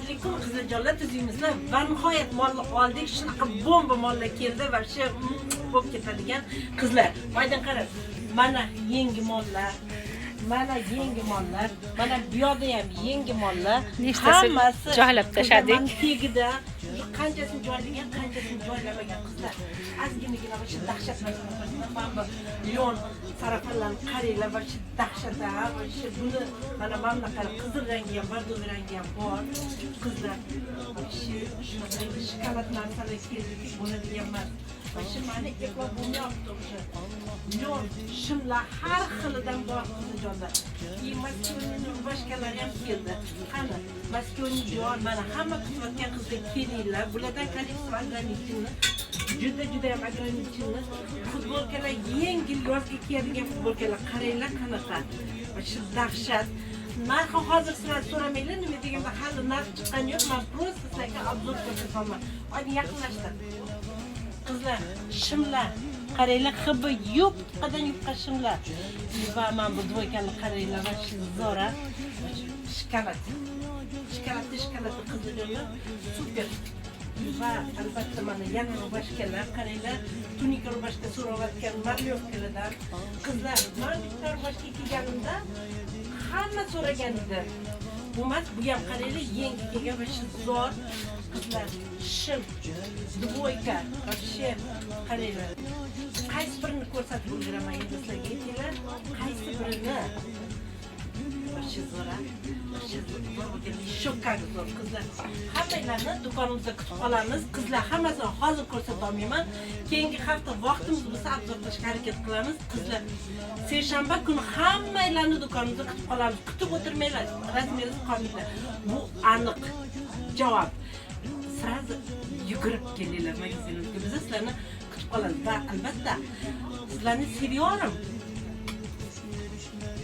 alaykum qizlarjonlar, tuzingizlar. Va nihoyat molni oldik. Shunaqa bomba mollar keldi va shu bo'lib ketadigan qizlar. Maydon qarang. Mana yangi mollar. Mana yangi mollar. Mana bu yerda ham yangi mollar. Nechtasi joylab tashadik. Tegida qanchasini joylagan, qanchasini joylamagan qizlar. Ozginagina va shu dahshat mana bu lion sarafonlarni qaranglar va shu dahshat va shu buni mana bunaqa qizil rangi ham, bordoz rangi ham bor. Qizlar shu shokolad narsalar keldi, bo'ladigan emas. Va shu mana e'tibor bo'lmayapti o'sha. Lion shimlar har xilidan bor qizlarjonlar. Moskvaning boshqalari ham keldi. Qani, Moskvaning javob mana hamma kutayotgan qizlar kelinglar. Bulardan kollektiv ограниченный. Juda ham ограниченный. Futbolkalar yengil yozga kiyadigan futbolkalar qaranglar qanaqa. Va shu dahshat. Narxi hozir sizlar so'ramanglar, nima deganda hali narx chiqqani yo'q. Men просто sizlarga obzor ko'rsataman. Hadi yaqinlashtir. Qizlar, shimlar. Qaranglar, hibbi yupqadan yupqa shimlar. Va men bu dvoykani qaranglar va shu zora. Shikolat. Shikolat qizlarlar super. Va albatta mana yana rubashkalar qaranglar, tunika rubashka so'rayotgan marlyovkalardan qizlar, men bitta rubashka kiyganimda hamma so'ragan edi. Bu ham qaranglar yangi kelgan va shu zo'r qizlar, shim, dvoyka, вообще qaranglar. Qaysi birini ko'rsatib ulguraman endi sizlarga aytinglar, qaysi birini? Shu zo'ra. Shokka zo'r qizlar. Hammalarni do'konimizda kutib qolamiz. Qizlar hammasini hozir ko'rsata olmayman. Keyingi hafta vaqtimiz bo'lsa obzor qilishga harakat qilamiz. Qizlar, seshanba kuni hammalarni do'konimizda kutib qolamiz. Kutib o'tirmanglar, razmeringiz qolmaydi. Bu aniq javob. Sразу yugurib kelinglar magazinimizga. Biz sizlarni kutib qolamiz va albatta sizlarni seviyorum.